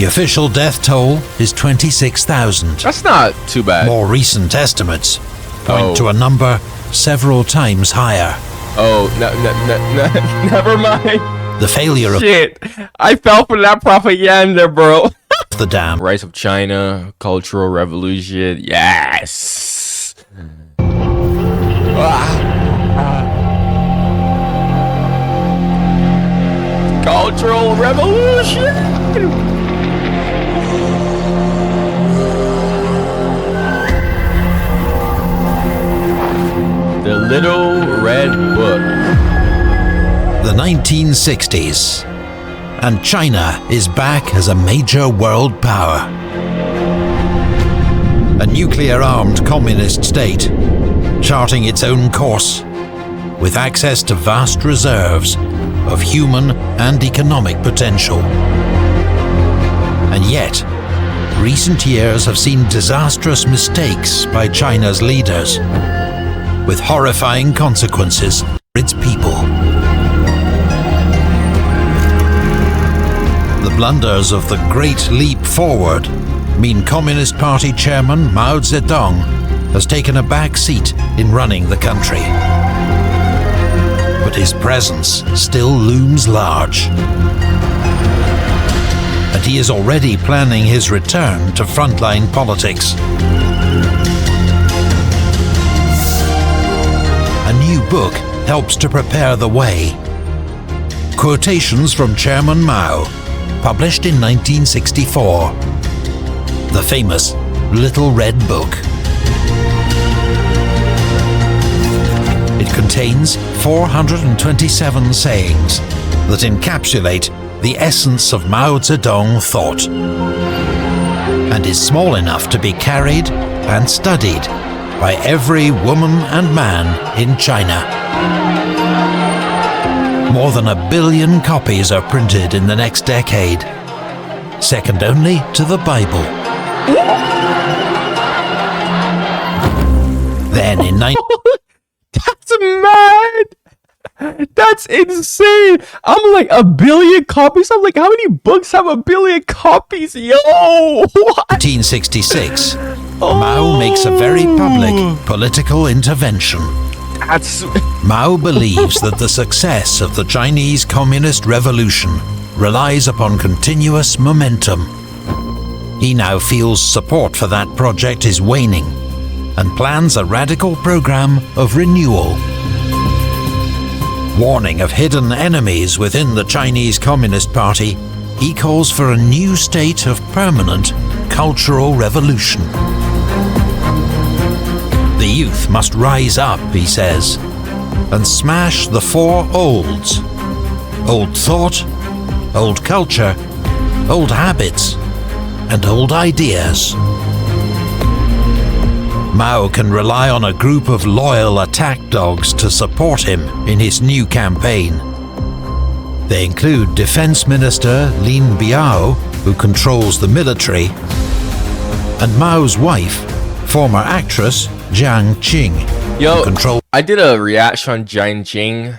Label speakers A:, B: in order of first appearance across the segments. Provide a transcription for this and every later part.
A: The official death toll is 26,000.
B: That's not too bad.
A: More recent estimates point to a number several times higher.
B: Oh, never mind.
A: The failure of
B: Shit, I fell for that propaganda, bro.
A: the dam.
B: Rise of China, Cultural Revolution, yes. Cultural Revolution. The Little Red Book.
A: The 1960s. And China is back as a major world power. A nuclear-armed communist state, charting its own course, with access to vast reserves of human and economic potential. And yet, recent years have seen disastrous mistakes by China's leaders, with horrifying consequences for its people. The blunders of the Great Leap Forward mean Communist Party chairman Mao Zedong has taken a back seat in running the country. But his presence still looms large. And he is already planning his return to frontline politics. A new book helps to prepare the way. Quotations from Chairman Mao, published in 1964. The famous Little Red Book. It contains 427 sayings that encapsulate the essence of Mao Zedong thought, and is small enough to be carried and studied by every woman and man in China. More than 1 billion copies are printed in the next decade, second only to the Bible. Then in
B: That's mad! That's insane! I'm like 1 billion copies? I'm like, how many books have 1 billion copies? Yo! What?
A: 1966, Mao makes a very public political intervention.
B: That's...
A: Mao believes that the success of the Chinese Communist Revolution relies upon continuous momentum. He now feels support for that project is waning and plans a radical program of renewal. Warning of hidden enemies within the Chinese Communist Party, he calls for a new state of permanent cultural revolution. The youth must rise up, he says, and smash the 4 olds: old thought, old culture, old habits, and old ideas. Mao can rely on a group of loyal attack dogs to support him in his new campaign. They include Defense Minister Lin Biao, who controls the military, and Mao's wife, former actress Jiang Qing.
B: Yo, I did a reaction on Jiang Qing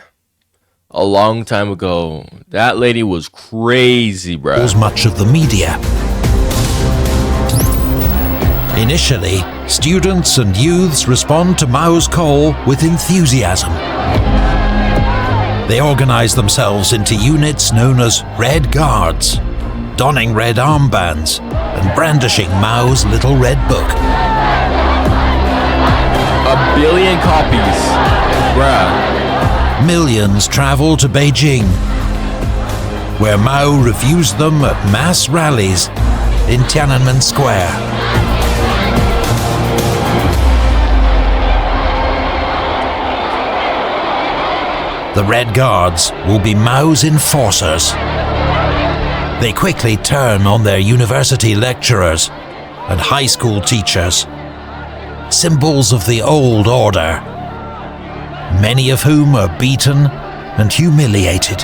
B: a long time ago. That lady was crazy, bro.
A: Much of the media. Initially, students and youths respond to Mao's call with enthusiasm. They organize themselves into units known as Red Guards, donning red armbands and brandishing Mao's Little Red Book.
B: 1 billion copies, bruh.
A: Millions travel to Beijing, where Mao reviews them at mass rallies in Tiananmen Square. The Red Guards will be Mao's enforcers. They quickly turn on their university lecturers and high school teachers, symbols of the old order, many of whom are beaten and humiliated.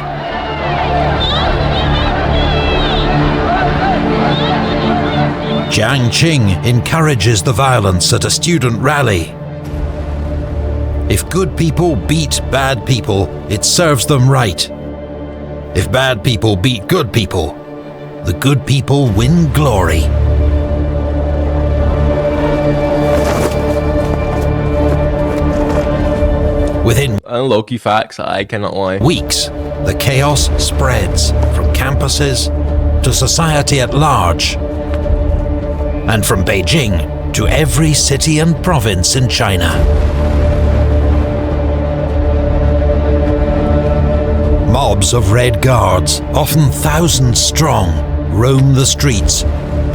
A: Jiang Qing encourages the violence at a student rally. If good people beat bad people, it serves them right. If bad people beat good people, the good people win glory. Within
B: Low-key facts, I cannot lie.
A: weeks, the chaos spreads from campuses to society at large, and from Beijing to every city and province in China. Mobs of Red Guards, often thousands strong, roam the streets,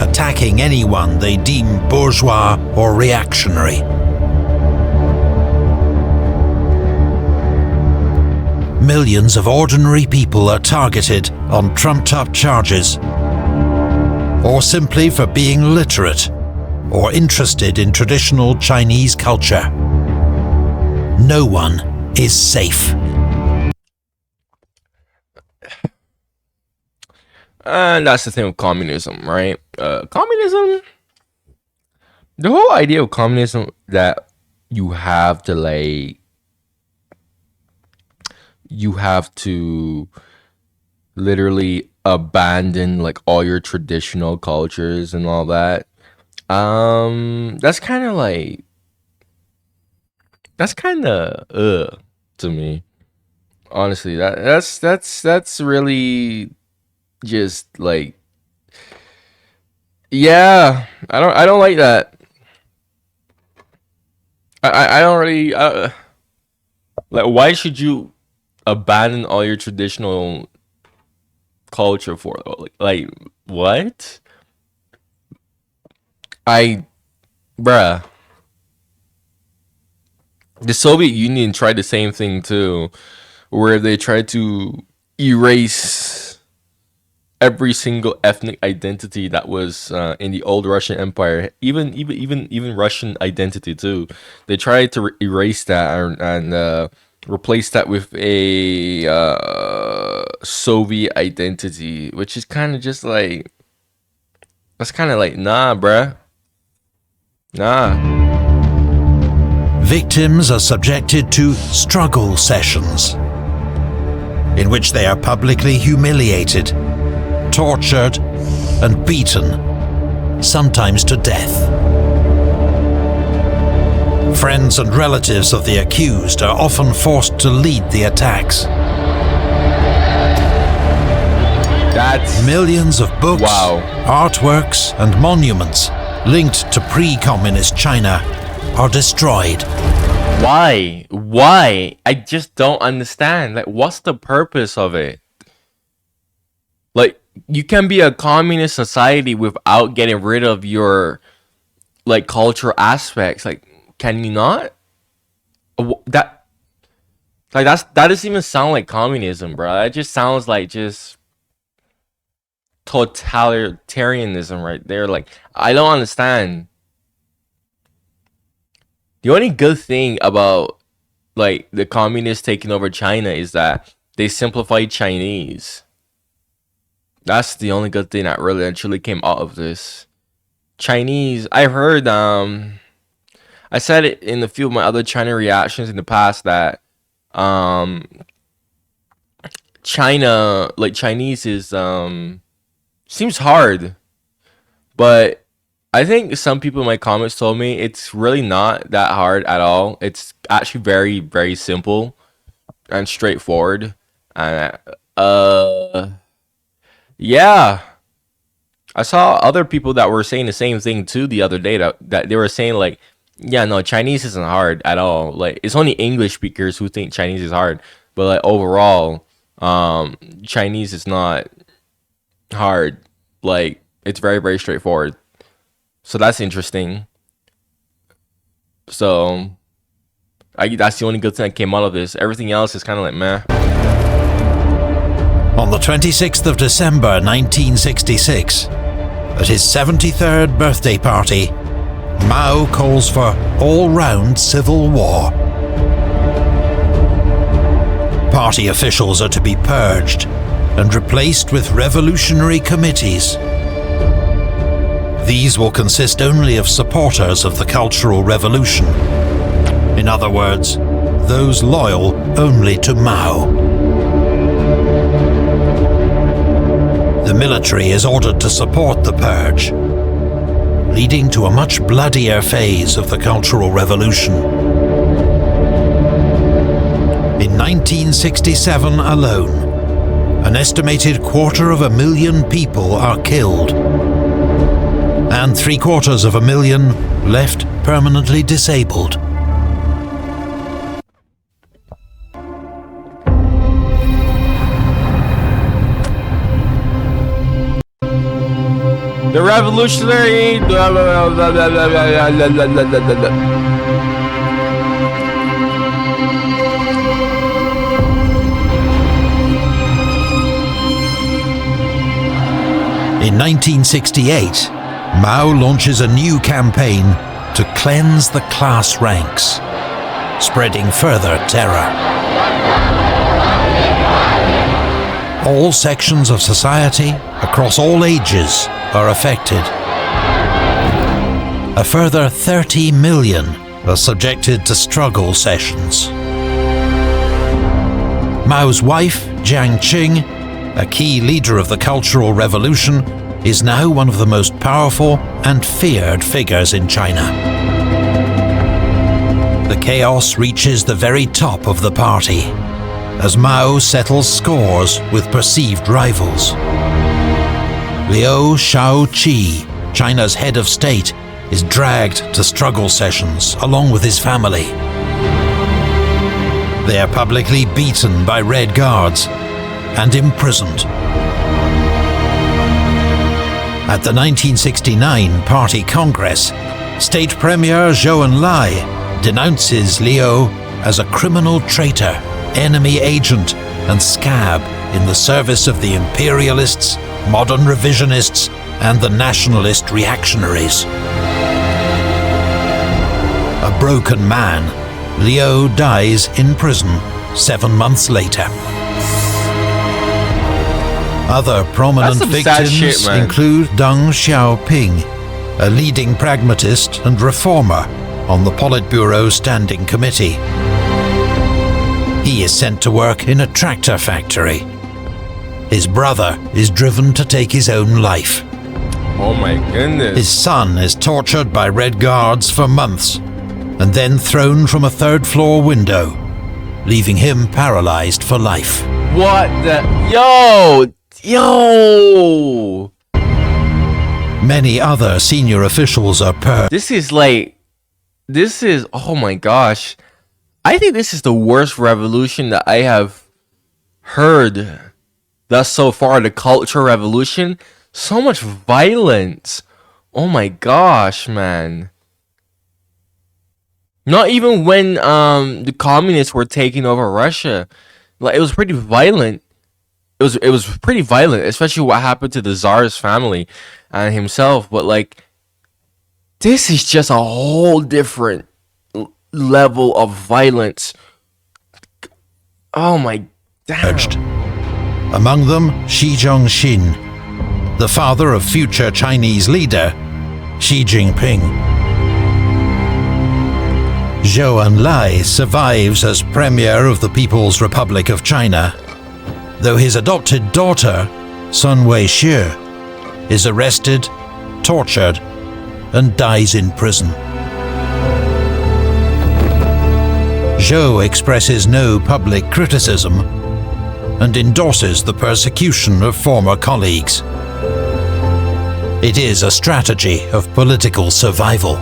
A: attacking anyone they deem bourgeois or reactionary. Millions of ordinary people are targeted on trumped-up charges, or simply for being literate or interested in traditional Chinese culture. No one is safe.
B: And that's the thing with communism, right? Communism, the whole idea of communism that you have to literally abandon like all your traditional cultures and all that. That's kind of to me. Honestly, that's really just like, yeah, I don't like that. I don't really like, why should you abandon all your traditional culture for, like what? Bruh, the Soviet Union tried the same thing too, where they tried to erase every single ethnic identity that was in the old Russian Empire, even Russian identity too. They tried to erase that and replace that with a Soviet identity, which is kind of just like, that's kind of like, nah, bruh, nah.
A: Victims are subjected to struggle sessions, in which they are publicly humiliated, tortured, and beaten, sometimes to death. Friends and relatives of the accused are often forced to lead the attacks.
B: That's
A: Millions of books,
B: wow.
A: artworks, and monuments linked to pre-communist China are destroyed.
B: Why? I just don't understand. Like, what's the purpose of it? Like, you can be a communist society without getting rid of your like cultural aspects. Like, can you not? That doesn't even sound like communism, bro. That just sounds like just totalitarianism right there. Like, I don't understand. The only good thing about like the communists taking over China is that they simplified Chinese. That's the only good thing that really actually came out of this. Chinese, I heard, I said it in a few of my other China reactions in the past that China, like Chinese is seems hard, but I think some people in my comments told me it's really not that hard at all. It's actually very, very simple and straightforward. And yeah, I saw other people that were saying the same thing too the other day, that they were saying like, yeah, no, Chinese isn't hard at all. Like, it's only English speakers who think Chinese is hard, but like overall, Chinese is not hard. Like, it's very, very straightforward. So that's interesting. So that's the only good thing that came out of this. Everything else is kind of like meh.
A: On the 26th of December 1966, at his 73rd birthday party, Mao calls for all-round civil war. Party officials are to be purged and replaced with revolutionary committees. These will consist only of supporters of the Cultural Revolution. In other words, those loyal only to Mao. The The military is ordered to support the purge, leading to a much bloodier phase of the Cultural Revolution. In 1967 alone, an estimated 250,000 people are killed, and 750,000 left permanently disabled.
B: The revolutionary.
A: In 1968, Mao launches a new campaign to cleanse the class ranks, spreading further terror. All sections of society, across all ages, are affected. A further 30 million are subjected to struggle sessions. Mao's wife, Jiang Qing, a key leader of the Cultural Revolution, is now one of the most powerful and feared figures in China. The chaos reaches the very top of the party, as Mao settles scores with perceived rivals. Liu Shaoqi, China's head of state, is dragged to struggle sessions along with his family. They are publicly beaten by Red Guards and imprisoned. At the 1969 Party Congress, State Premier Zhou Enlai denounces Liu as a criminal traitor, enemy agent, and scab in the service of the imperialists, modern revisionists, and the nationalist reactionaries. A broken man, Liu dies in prison 7 months later. Other prominent victims include Deng Xiaoping, a leading pragmatist and reformer on the Politburo Standing Committee. He is sent to work in a tractor factory. His brother is driven to take his own life.
B: Oh my goodness.
A: His son is tortured by Red Guards for months and then thrown from a third-floor window, leaving him paralyzed for life.
B: What the? Yo!
A: Many other senior officials are purged.
B: Oh my gosh. I think this is the worst revolution that I have heard thus so far. The Cultural Revolution. So much violence. Oh my gosh, man. Not even when the communists were taking over Russia. Like, it was pretty violent. It was pretty violent, especially what happened to the Tsar's family and himself. But like, this is just a whole different level of violence. Oh my damn.
A: Among them, Xi Jinping, the father of future Chinese leader Xi Jinping. Zhou Enlai survives as Premier of the People's Republic of China, though his adopted daughter, Sun Weixue, is arrested, tortured, and dies in prison. Zhou expresses no public criticism and endorses the persecution of former colleagues. It is a strategy of political survival.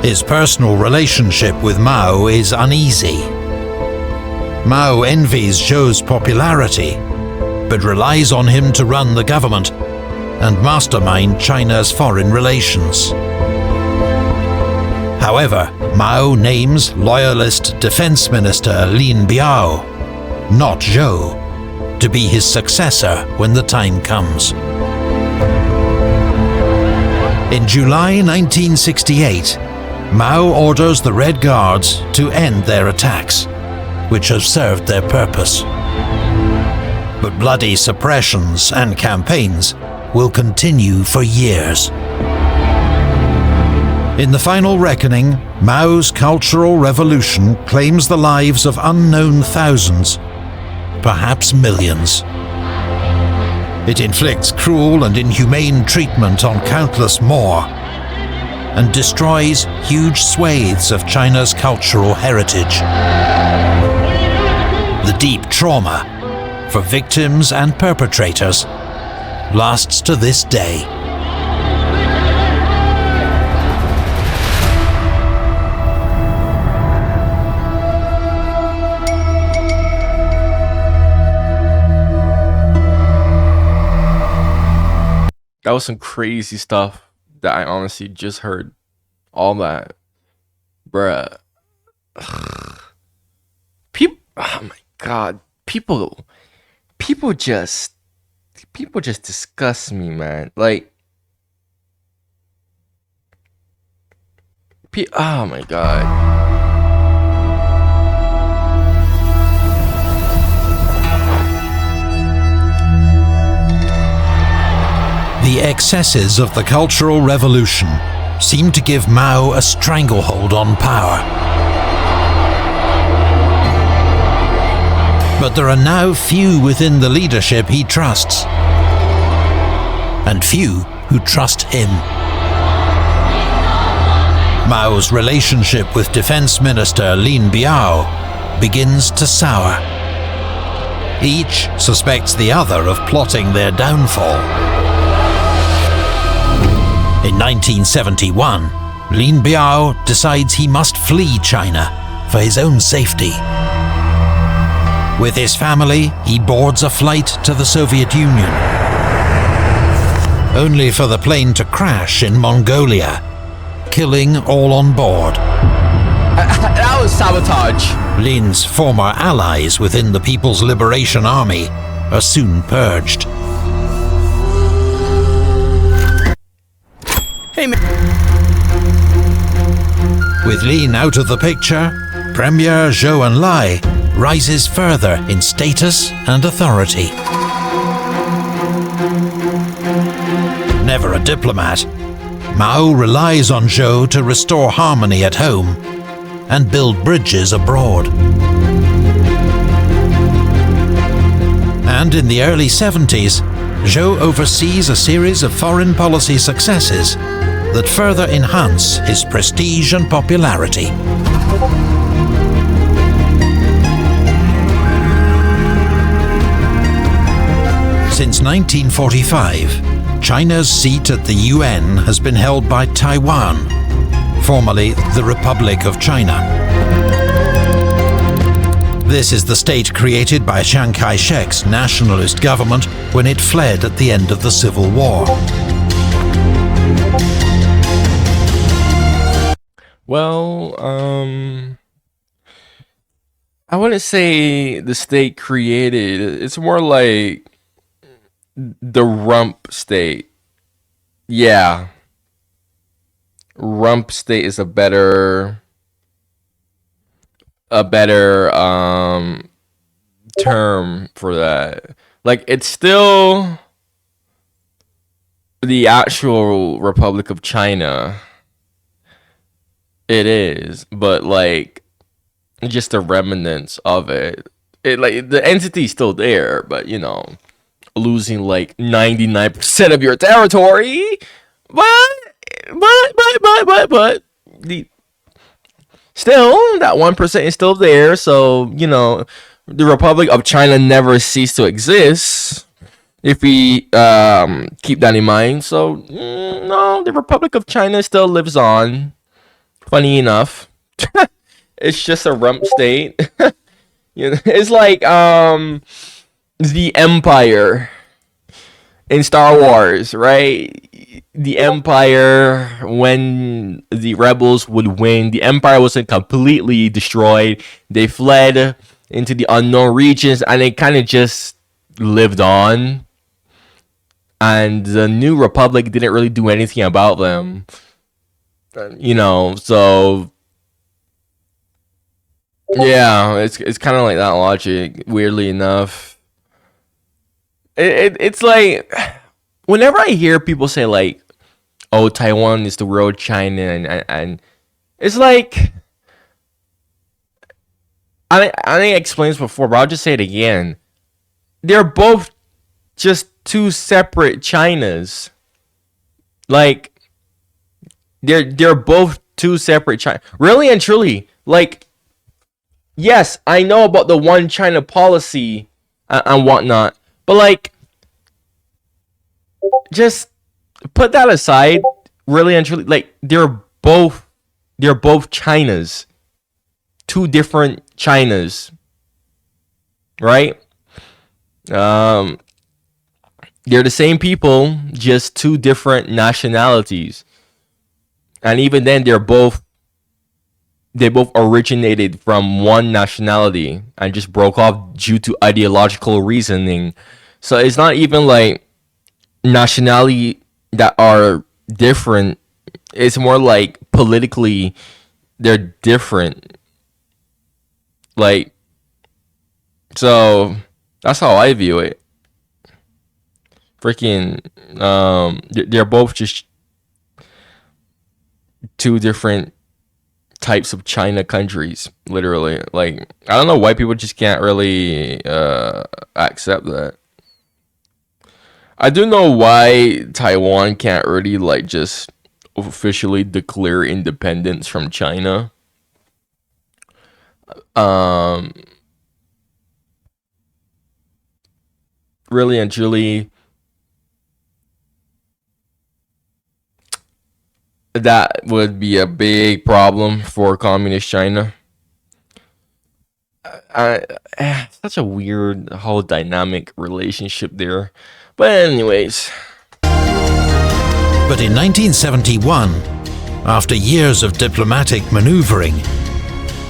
A: His personal relationship with Mao is uneasy. Mao envies Zhou's popularity, but relies on him to run the government and mastermind China's foreign relations. However, Mao names loyalist Defense Minister Lin Biao, not Zhou, to be his successor when the time comes. In July 1968, Mao orders the Red Guards to end their attacks, which have served their purpose. But bloody suppressions and campaigns will continue for years. In the final reckoning, Mao's Cultural Revolution claims the lives of unknown thousands perhaps millions. It inflicts cruel and inhumane treatment on countless more, and destroys huge swathes of China's cultural heritage. The deep trauma, for victims and perpetrators, lasts to this day.
B: That was some crazy stuff that I honestly just heard. All that. Bruh. People, oh my god. People just disgust me, man. Like, oh my god.
A: The excesses of the Cultural Revolution seemed to give Mao a stranglehold on power. But there are now few within the leadership he trusts, and few who trust him. Mao's relationship with Defense Minister Lin Biao begins to sour. Each suspects the other of plotting their downfall. In 1971, Lin Biao decides he must flee China for his own safety. With his family, he boards a flight to the Soviet Union, only for the plane to crash in Mongolia, killing all on board.
B: That was sabotage.
A: Lin's former allies within the People's Liberation Army are soon purged.
B: Hey, man.
A: With Lin out of the picture, Premier Zhou Enlai rises further in status and authority. Never a diplomat, Mao relies on Zhou to restore harmony at home and build bridges abroad. And in the early 70s, Zhou oversees a series of foreign policy successes that further enhance his prestige and popularity. Since 1945, China's seat at the UN has been held by Taiwan, formerly the Republic of China. This is the state created by Chiang Kai-shek's nationalist government when it fled at the end of the Civil War.
B: Well, I wouldn't say the state created. It's more like the rump state. Yeah. Rump state is a better term for that. Like, it's still the actual Republic of China. It is, but like just the remnants of it. It like the entity's still there, but you know, losing like 99% of your territory. But the still that 1% is still there. So you know, the Republic of China never ceased to exist. If we keep that in mind, so no, the Republic of China still lives on. Funny enough, it's just a rump state. You know, it's like the Empire in Star Wars, right? The Empire, when the rebels would win, the Empire wasn't completely destroyed. They fled into the unknown regions, and they kind of just lived on. And the New Republic didn't really do anything about them. You know, so yeah, it's kind of like that logic. Weirdly enough, it's like whenever I hear people say like, "Oh, Taiwan is the real China," and it's like I think I explained this before, but I'll just say it again. they're both just two separate Chinas. Like they're both two separate China. Really and truly, like, yes, I know about the one China policy and whatnot, but like, just put that aside. Really and truly, like, they're both Chinas, two different Chinas, right? They're the same people, just two different nationalities. And even then, they both originated from one nationality and just broke off due to ideological reasoning. So it's not even like nationality that are different. It's more like politically they're different. Like, so that's how I view it. Freaking, they're both just two different types of China countries, literally. Like, I don't know why people just can't really accept that. I do know why Taiwan can't really, like, just officially declare independence from China. Really and truly, that would be a big problem for communist China. Such a weird whole dynamic relationship there. But anyways.
A: But in 1971, after years of diplomatic maneuvering,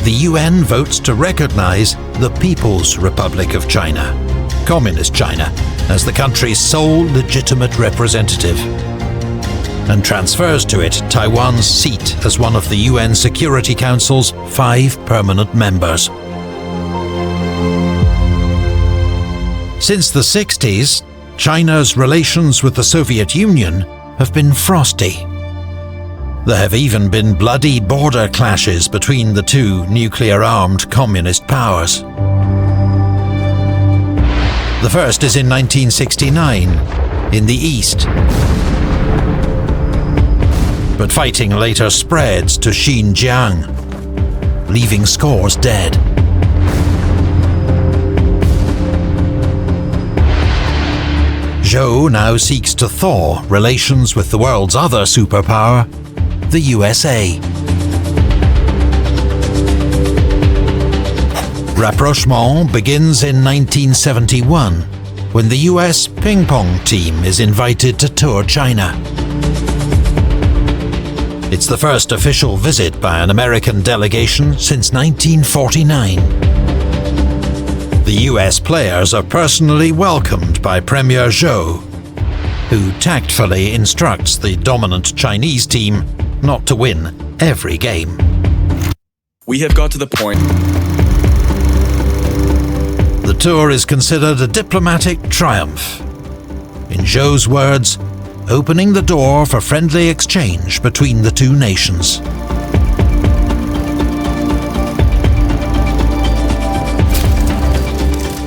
A: the UN votes to recognize the People's Republic of China, Communist China, as the country's sole legitimate representative, and transfers to it Taiwan's seat as one of the UN Security Council's 5 permanent members. Since the 60s, China's relations with the Soviet Union have been frosty. There have even been bloody border clashes between the two nuclear-armed communist powers. The first is in 1969, in the east. But fighting later spreads to Xinjiang, leaving scores dead. Zhou now seeks to thaw relations with the world's other superpower, the USA. Rapprochement begins in 1971, when the US ping pong team is invited to tour China. It's the first official visit by an American delegation since 1949. The US players are personally welcomed by Premier Zhou, who tactfully instructs the dominant Chinese team not to win every game.
C: We have got to the point.
A: The tour is considered a diplomatic triumph. In Zhou's words, opening the door for friendly exchange between the two nations.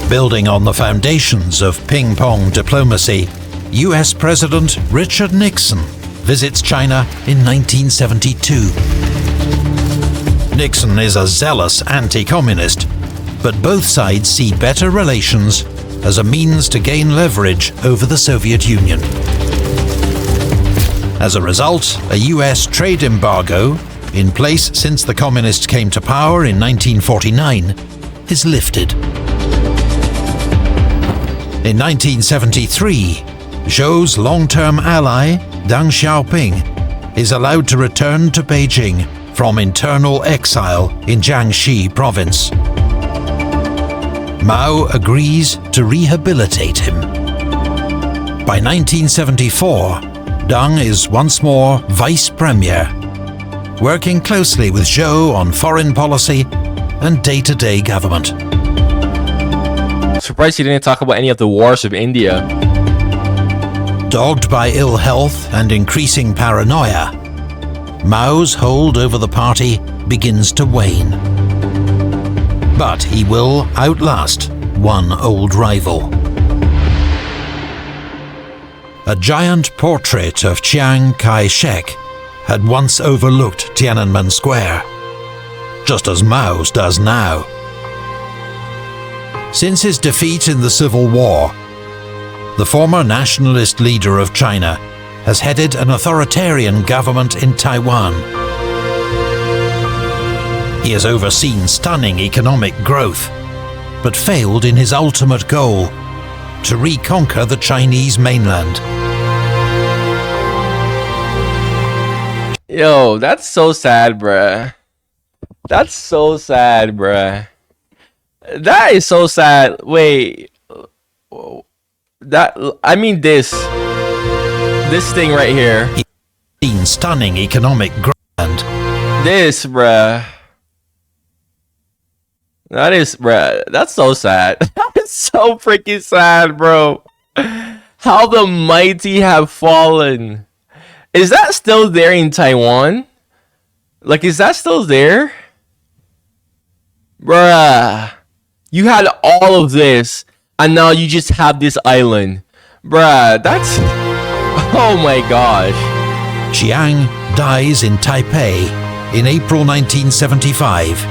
A: Building on the foundations of ping-pong diplomacy, US President Richard Nixon visits China in 1972. Nixon is a zealous anti-communist, but both sides see better relations as a means to gain leverage over the Soviet Union. As a result, a US trade embargo, in place since the communists came to power in 1949, is lifted. In 1973, Zhou's long-term ally, Deng Xiaoping, is allowed to return to Beijing from internal exile in Jiangxi province. Mao agrees to rehabilitate him. By 1974, Deng is once more vice premier, working closely with Zhou on foreign policy and day-to-day government.
B: Surprised he didn't talk about any of the wars of India.
A: Dogged by ill health and increasing paranoia, Mao's hold over the party begins to wane. But he will outlast one old rival. a giant portrait of Chiang Kai-shek had once overlooked Tiananmen Square, just as Mao's does now. Since his defeat in the Civil War, the former nationalist leader of China has headed an authoritarian government in Taiwan. He has overseen stunning economic growth, but failed in his ultimate goal, to reconquer the Chinese mainland.
B: Yo, that's so sad, bruh. That's so sad, bruh. That is so sad. Wait, this thing right here.
A: In stunning economic growth.
B: This, bruh. That's so sad. That is so freaking sad, bro. How the mighty have fallen. Is that still there in Taiwan? Like, is that still there? Bruh. You had all of this, and now you just have this island. Bruh, that's... Oh my gosh.
A: Chiang dies in Taipei in April 1975,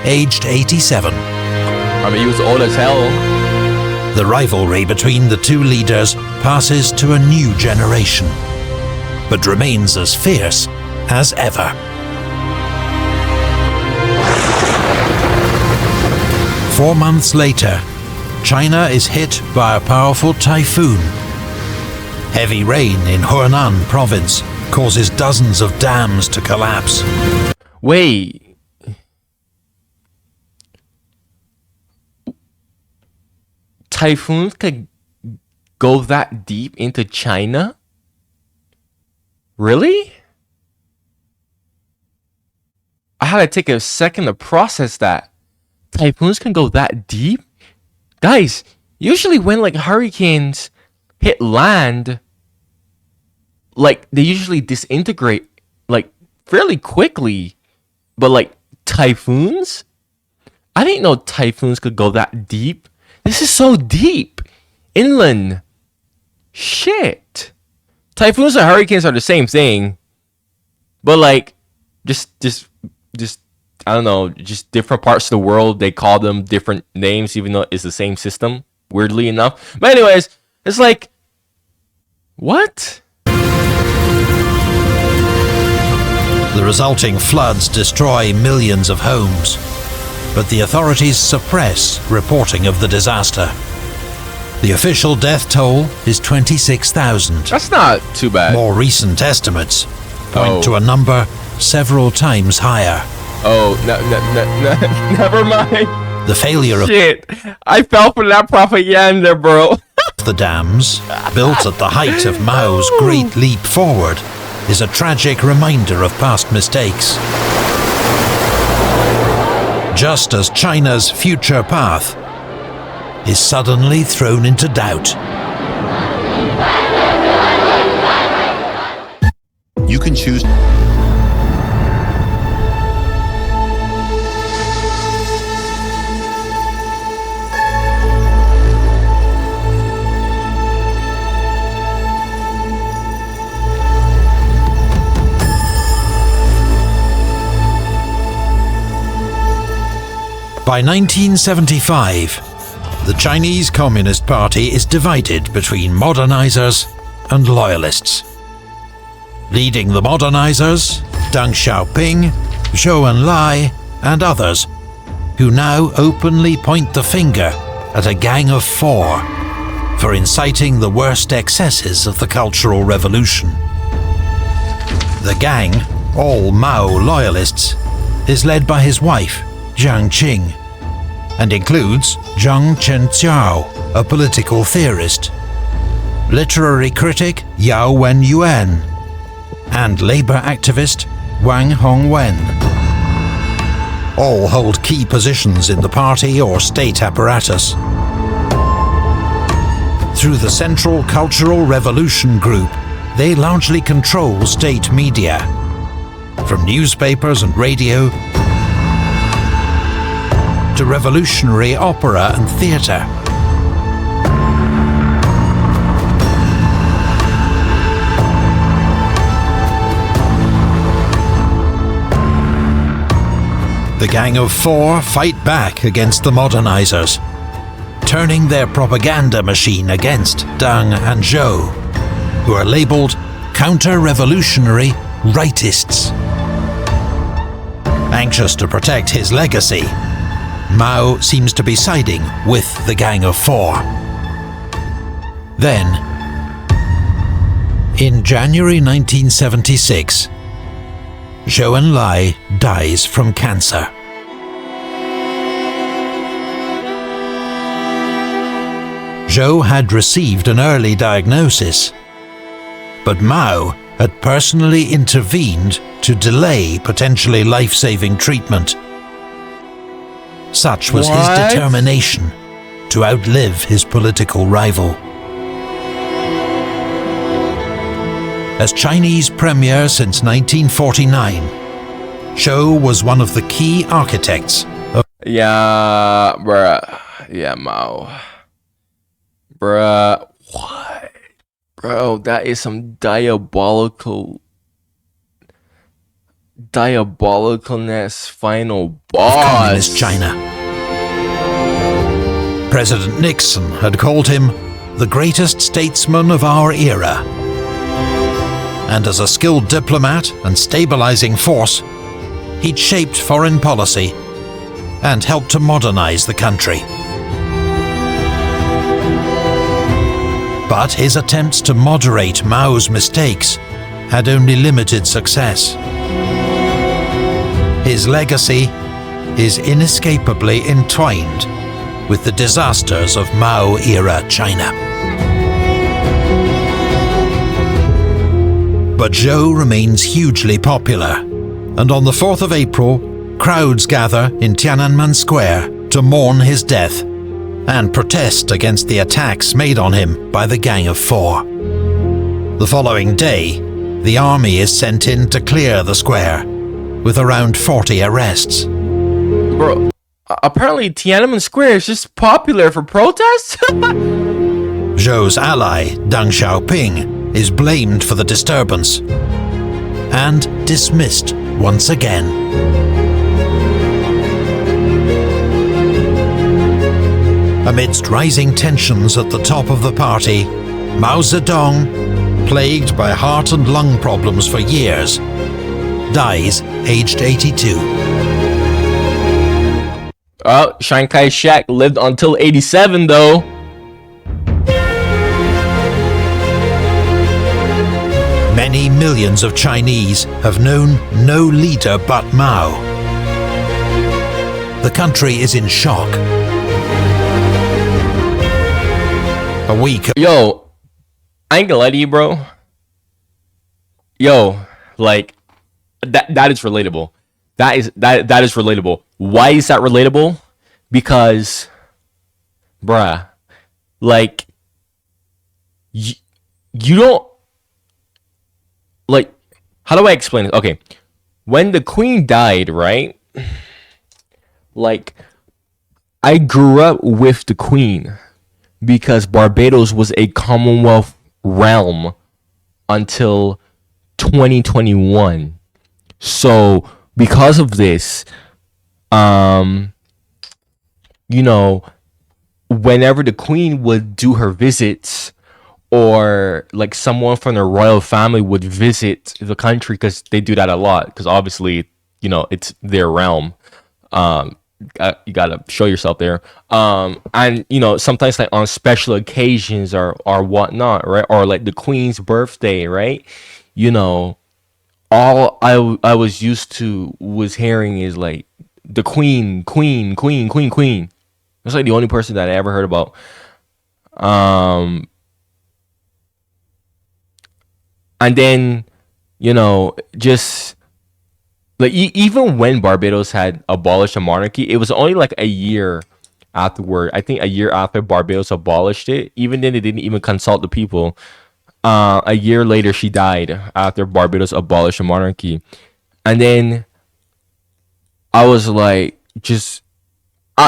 A: aged 87.
B: I mean, he was old as hell.
A: The rivalry between the two leaders passes to a new generation, but remains as fierce as ever. Four months later, China is hit by a powerful typhoon. Heavy rain in Hunan province causes dozens of dams to collapse.
B: Wait. Typhoons could go that deep into China? Really? I had to take a second to process that. Typhoons can go that deep? Guys, usually when like hurricanes hit land, like they usually disintegrate like fairly quickly. But like typhoons? I didn't know typhoons could go that deep. This is so deep. Inland. Shit. Typhoons and hurricanes are the same thing. But like just I don't know, just different parts of the world, they call them different names, even though it's the same system, weirdly enough. But anyways, it's like, what?
A: The resulting floods destroy millions of homes, but the authorities suppress reporting of the disaster. The official death toll is 26,000.
B: That's not too bad.
A: More recent estimates point to a number several times higher.
B: Oh, no, never mind.
A: The failure of
B: Shit, I fell for that propaganda, bro.
A: the dams, built at the height of Mao's Great Leap Forward, is a tragic reminder of past mistakes. Just as China's future path is suddenly thrown into doubt.
D: You can choose.
A: By 1975, the Chinese Communist Party is divided between modernizers and loyalists. Leading the modernizers, Deng Xiaoping, Zhou Enlai, and others, who now openly point the finger at a gang of four for inciting the worst excesses of the Cultural Revolution. The gang, all Mao loyalists, is led by his wife, Jiang Qing, and includes Zhang Chenqiao, a political theorist, literary critic Yao Wenyuan, and labor activist Wang Hongwen. All hold key positions in the party or state apparatus. Through the Central Cultural Revolution Group, they largely control state media, from newspapers and radio to revolutionary opera and theatre. the Gang of Four fight back against the modernizers, turning their propaganda machine against Deng and Zhou, who are labelled counter-revolutionary rightists. Anxious to protect his legacy, Mao seems to be siding with the Gang of Four. Then, in January 1976, Zhou Enlai dies from cancer. Zhou had received an early diagnosis, but Mao had personally intervened to delay potentially life-saving treatment. Such was his determination to outlive his political rival. As Chinese premier since 1949, Zhou was one of the key architects of
B: Yeah, bruh. Yeah, Mao. Bruh. What? Bro, that is some diabolicalness final boss.
A: Communist China. President Nixon had called him the greatest statesman of our era. And as a skilled diplomat and stabilizing force, he'd shaped foreign policy and helped to modernize the country. But his attempts to moderate Mao's mistakes had only limited success. His legacy is inescapably entwined with the disasters of Mao-era China. But Zhou remains hugely popular, and on the 4th of April, crowds gather in Tiananmen Square to mourn his death and protest against the attacks made on him by the Gang of Four. The following day, the army is sent in to clear the square, with around 40 arrests.
B: Bro, apparently Tiananmen Square is just popular for protests?
A: Zhou's ally, Deng Xiaoping, is blamed for the disturbance and dismissed once again. Amidst rising tensions at the top of the party, Mao Zedong, plagued by heart and lung problems for years, dies aged 82.
B: Oh, Chiang Kai-shek lived until 87 though.
A: Many millions of Chinese have known no leader but Mao. The country is in shock. A week.
B: Yo, I ain't gonna lie to you, bro. Yo, like that is relatable. That is relatable. Why is that relatable? Because, bruh, like you don't. Like, how do I explain it? Okay, when the queen died, right? Like, I grew up with the queen because Barbados was a Commonwealth realm until 2021. So, because of this, you know, whenever the queen would do her visits, or like someone from the royal family would visit the country, because they do that a lot, because obviously, you know, it's their realm. You gotta show yourself there. And you know, sometimes like on special occasions or whatnot, right? Or like the queen's birthday, right? You know, all I was used to was hearing is like the queen. That's like the only person that I ever heard about. And then, you know, just like even when Barbados had abolished a monarchy, it was only like a year afterward. I think a year after Barbados abolished it. Even then, they didn't even consult the people. A year later, she died after Barbados abolished a monarchy. And then I was like,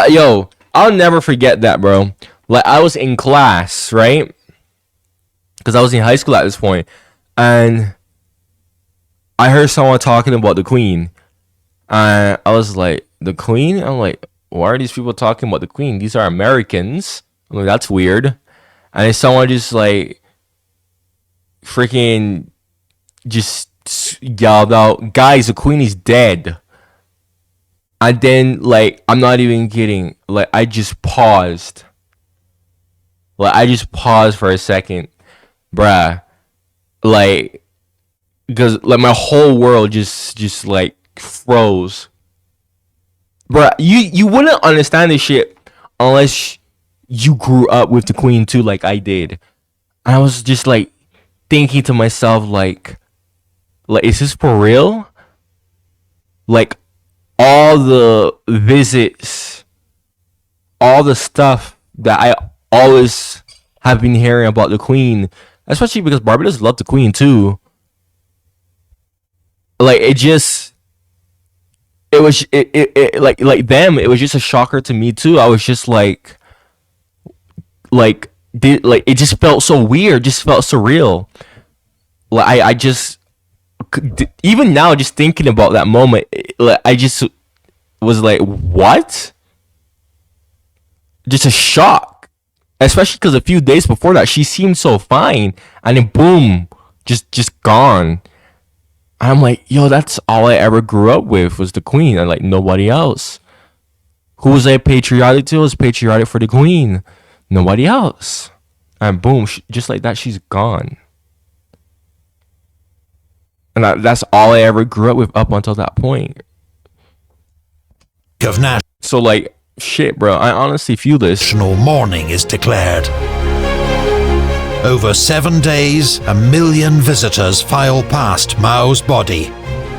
B: yo, I'll never forget that, bro. Like, I was in class, right? Because I was in high school at this point. And I heard someone talking about the queen. And I was like, the Queen? I'm like, why are these people talking about the Queen? These are Americans. I'm like, that's weird. And then someone just like freaking just yelled out, guys, the Queen is dead. And then, like, I'm not even kidding. Like, I just paused. Like, I just paused for a second. Bruh. Like, because, like, my whole world just like, froze. Bruh, you wouldn't understand this shit unless you grew up with the Queen, too, like I did. And I was just, like, thinking to myself, like, is this for real? Like, all the visits, all the stuff that I always have been hearing about the Queen, especially because Barbados loved the Queen too. Like it was like them. It was just a shocker to me too. I was just like it just felt so weird. Just felt surreal. Like I just. Even now, just thinking about that moment, like I just was like, "What?" Just a shock, especially because a few days before that, she seemed so fine, and then boom, just gone. And I'm like, "Yo, that's all I ever grew up with was the Queen, and like nobody else." Who was I patriotic to? I was patriotic for the Queen, nobody else. And boom, just like that, she's gone. And that's all I ever grew up with up until that point. So, like, shit, bro. I honestly feel this.
A: National mourning is declared. Over 7 days, 1 million visitors file past Mao's body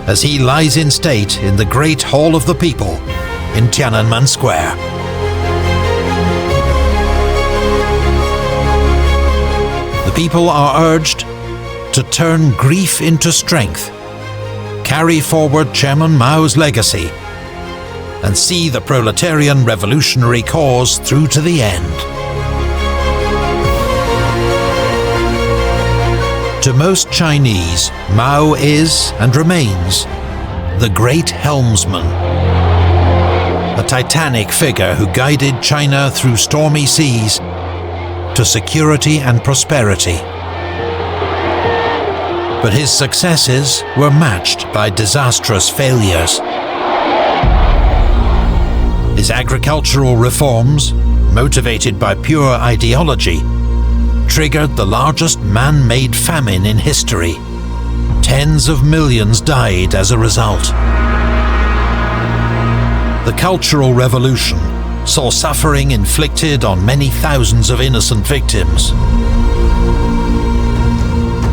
A: as he lies in state in the Great Hall of the People in Tiananmen Square. The people are urged to turn grief into strength, carry forward Chairman Mao's legacy, and see the proletarian revolutionary cause through to the end. To most Chinese, Mao is and remains the great helmsman, a titanic figure who guided China through stormy seas to security and prosperity. But his successes were matched by disastrous failures. His agricultural reforms, motivated by pure ideology, triggered the largest man-made famine in history. Tens of millions died as a result. The Cultural Revolution saw suffering inflicted on many thousands of innocent victims.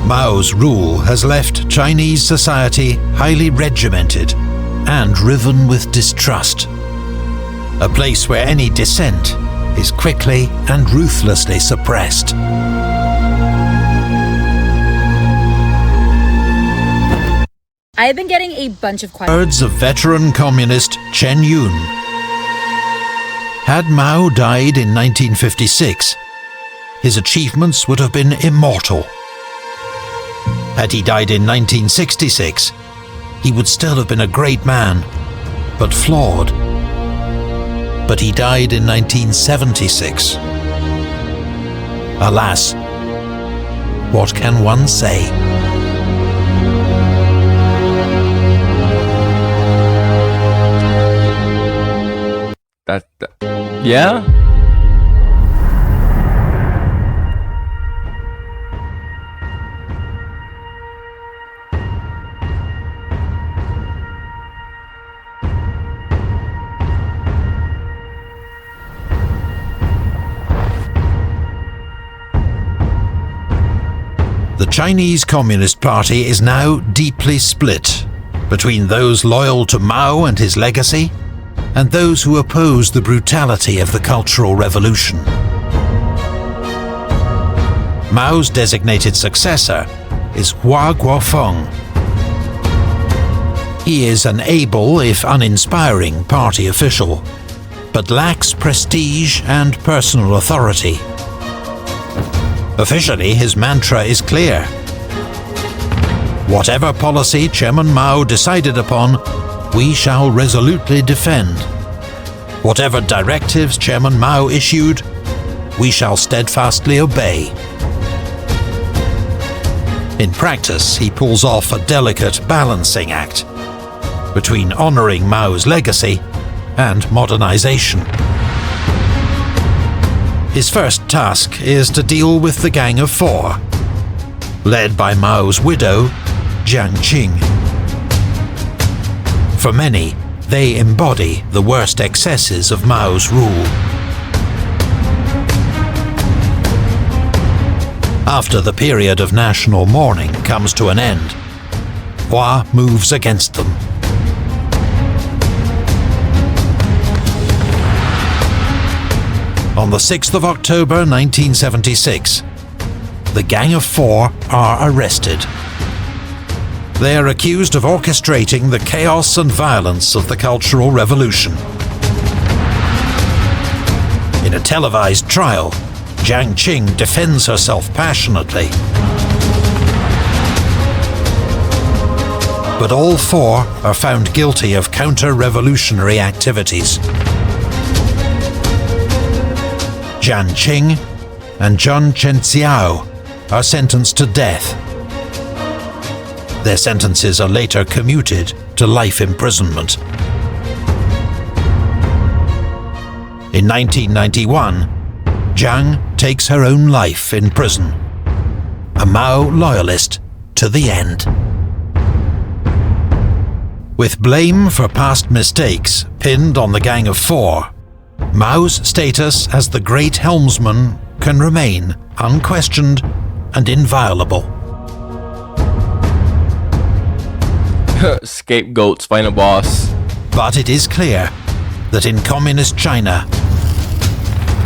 A: Mao's rule has left Chinese society highly regimented and riven with distrust, a place where any dissent is quickly and ruthlessly suppressed.
D: I have been getting a bunch of questions.
A: Words of veteran communist Chen Yun. Had Mao died in 1956, his achievements would have been immortal. Had he died in 1966, he would still have been a great man, but flawed. But he died in 1976. Alas, what can one say?
B: Yeah?
A: The Chinese Communist Party is now deeply split between those loyal to Mao and his legacy and those who oppose the brutality of the Cultural Revolution. Mao's designated successor is Hua Guofeng. He is an able, if uninspiring, party official, but lacks prestige and personal authority. Officially, his mantra is clear. Whatever policy Chairman Mao decided upon we shall resolutely defend. Whatever directives Chairman Mao issued, we shall steadfastly obey. In practice, he pulls off a delicate balancing act between honoring Mao's legacy and modernization. His first task is to deal with the Gang of Four, led by Mao's widow, Jiang Qing. For many, they embody the worst excesses of Mao's rule. After the period of national mourning comes to an end, Hua moves against them. On the 6th of October 1976, the Gang of Four are arrested. They are accused of orchestrating the chaos and violence of the Cultural Revolution. In a televised trial, Jiang Qing defends herself passionately. But all four are found guilty of counter-revolutionary activities. Jiang Qing and Zheng Chenxiao are sentenced to death. Their sentences are later commuted to life imprisonment. In 1991, Jiang takes her own life in prison, a Mao loyalist to the end. With blame for past mistakes pinned on the Gang of Four, Mao's status as the great helmsman can remain unquestioned and inviolable.
B: Scapegoats, final boss.
A: But it is clear that in Communist China,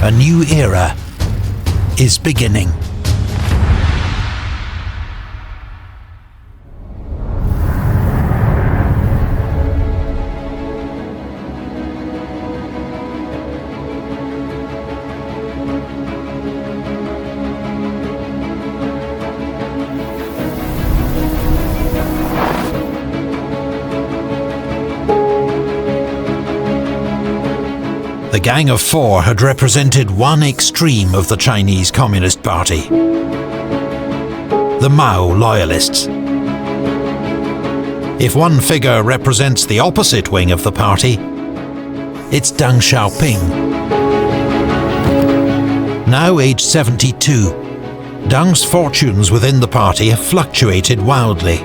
A: a new era is beginning. The Gang of Four had represented one extreme of the Chinese Communist Party, the Mao loyalists. If one figure represents the opposite wing of the party, it's Deng Xiaoping. Now aged 72, Deng's fortunes within the party have fluctuated wildly.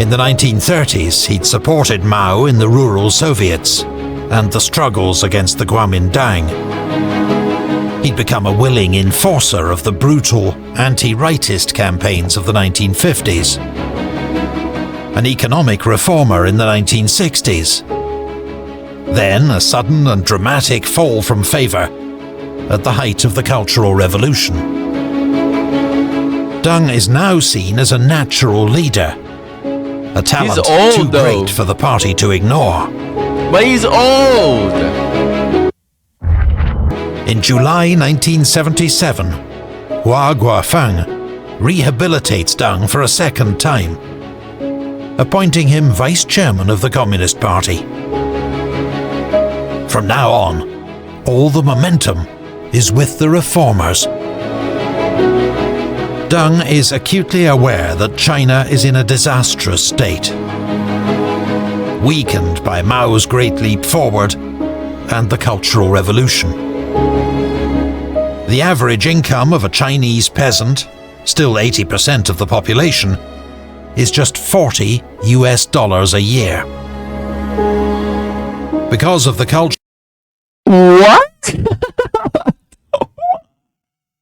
A: In the 1930s, he'd supported Mao in the rural Soviets and the struggles against the Kuomintang. He'd become a willing enforcer of the brutal anti-rightist campaigns of the 1950s, an economic reformer in the 1960s. Then a sudden and dramatic fall from favour at the height of the Cultural Revolution. Deng is now seen as a natural leader, a talent too great for the party to ignore.
B: But he's old!
A: In July 1977, Hua Guofeng rehabilitates Deng for a second time, appointing him vice chairman of the Communist Party. From now on, all the momentum is with the reformers. Deng is acutely aware that China is in a disastrous state, weakened by Mao's Great Leap Forward and the Cultural Revolution. The average income of a Chinese peasant, still 80% of the population, is just $40 a year. Because of the
B: What?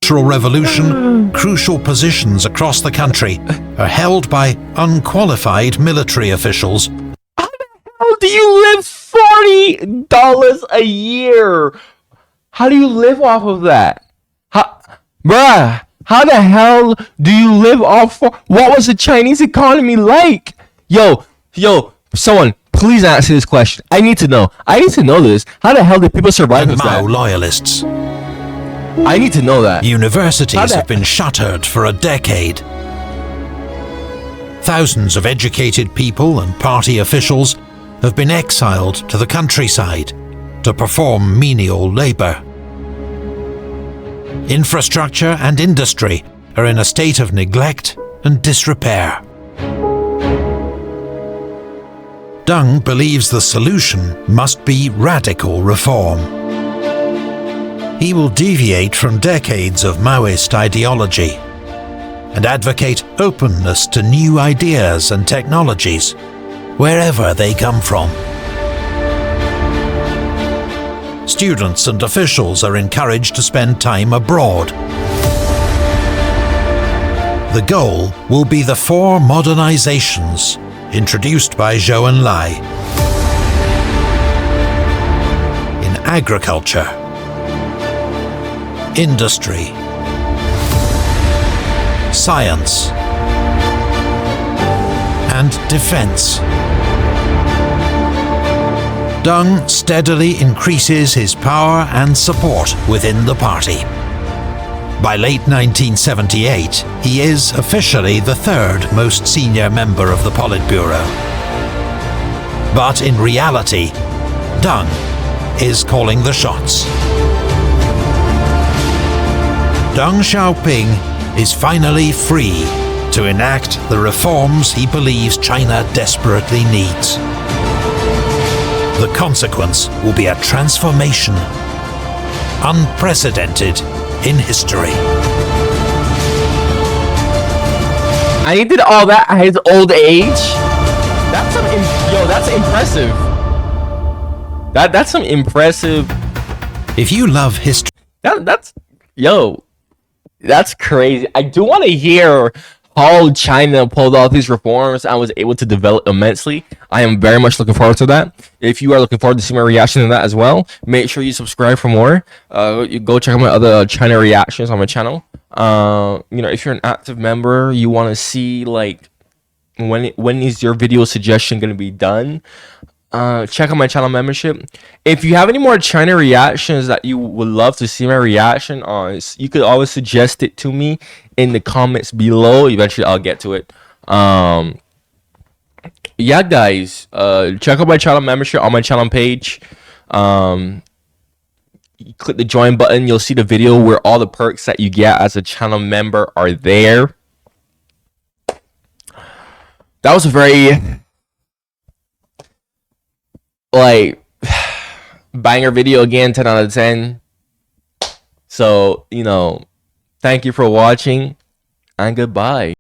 A: Cultural Revolution, crucial positions across the country are held by unqualified military officials.
B: How do you live $40 a year? How do you live off of that? How the hell do you live off of? What was the Chinese economy like? Yo, someone, please answer this question. I need to know. I need to know this. How the hell did people survive with
A: Mao
B: that?
A: loyalists.
B: I need to know that.
A: Universities have been shuttered for a decade. thousands of educated people and party officials have been exiled to the countryside to perform menial labor. Infrastructure and industry are in a state of neglect and disrepair. Deng believes the solution must be radical reform. He will deviate from decades of Maoist ideology and advocate openness to new ideas and technologies, wherever they come from. Students and officials are encouraged to spend time abroad. The goal will be the 4 modernizations introduced by Zhou Enlai in agriculture, industry, science, and defense. Deng steadily increases his power and support within the party. By late 1978, he is officially the 3rd most senior member of the Politburo. But in reality, Deng is calling the shots. Deng Xiaoping is finally free to enact the reforms he believes China desperately needs. The consequence will be a transformation unprecedented in history.
B: And he did all that at his old age. That's some that's impressive. That's some impressive.
A: If you love history,
B: That's crazy. I do want to hear how China pulled off these reforms and was able to develop immensely. I am very much looking forward to that. If you are looking forward to see my reaction to that as well, make sure you subscribe for more. You go check out my other China reactions on my channel. If you're an active member, you want to see like when is your video suggestion going to be done? Check out my channel membership. If you have any more China reactions that you would love to see my reaction on, you could always suggest it to me in the comments below. Eventually I'll get to it. Yeah guys, check out my channel membership on my channel page. You click the join button, you'll see the video where all the perks that you get as a channel member are there. That was a very banger video again, 10 out of 10. So, thank you for watching and goodbye.